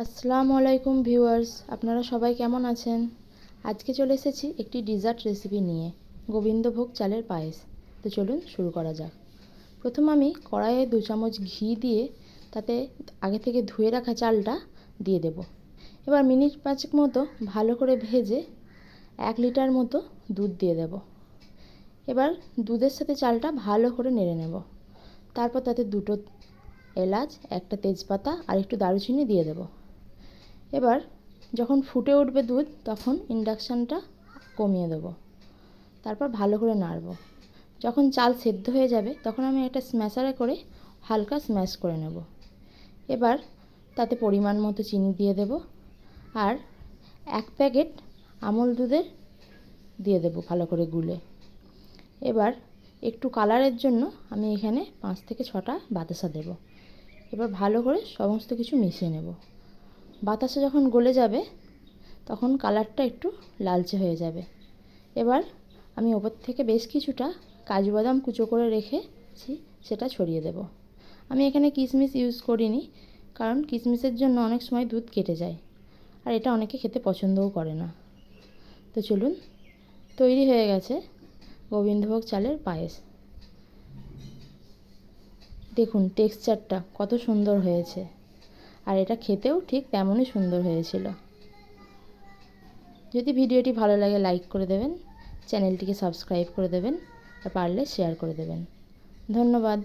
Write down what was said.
আসসালামু আলাইকুম ভিউয়ার্স, আপনারা সবাই কেমন আছেন? আজকে চলে এসেছি একটি ডেজার্ট রেসিপি নিয়ে, গোবিন্দভোগ চালের পায়েস। তো চলুন শুরু করা যাক। প্রথম আমি কড়াইয়ে 2 চামচ ঘি দিয়ে তাতে আগে থেকে ধুয়ে রাখা চালটা দিয়ে দেব। এবার মিনিট 5 মতো ভালো করে ভেজে 1 লিটার মতো দুধ দিয়ে দেব। এবার দুধের সাথে চালটা ভালো করে নেড়ে নেব। তারপর তাতে 2টো এলাচ, 1টা তেজপাতা আর একটু দারুচিনি দিয়ে দেব। এবার যখন ফুটে উঠবে দুধ, তখন ইন্ডাকশানটা কমিয়ে দেব। তারপর ভালো করে নাড়ব। যখন চাল সেদ্ধ হয়ে যাবে, তখন আমি একটা স্ম্যাশারে করে হালকা স্ম্যাশ করে নেব। এবার তাতে পরিমাণ মতো চিনি দিয়ে দেব আর 1 প্যাকেট আমুল দুধের দিয়ে দেব ভালো করে গুলে। এবার একটু কালারের জন্য আমি এখানে 5 থেকে 6টা বাতাসা দেব। এবার ভালো করে সমস্ত কিছু মিশিয়ে নেব। বাতাসা যখন গলে যাবে, তখন কালারটা একটু লালচে হয়ে যাবে। এবার আমি ওপর থেকে বেশ কিছুটা কাজু বাদাম কুচো করে রেখেছি, সেটা ছড়িয়ে দেব। আমি এখানে কিশমিশ ইউজ করিনি, কারণ কিশমিশের জন্য অনেক সময় দুধ কেটে যায়, আর এটা অনেকে খেতে পছন্দও করে না। তো চলুন, তৈরি হয়ে গেছে গোবিন্দভোগ চালের পায়েস। দেখুন টেক্সচারটা কত সুন্দর হয়েছে, আর এটা খেতেও ঠিক তেমনই সুন্দর হয়েছিল। যদি ভিডিওটি ভালো লাগে লাইক করে দেবেন, চ্যানেলটিকে সাবস্ক্রাইব করে দেবেন আর পারলে শেয়ার করে দেবেন। ধন্যবাদ।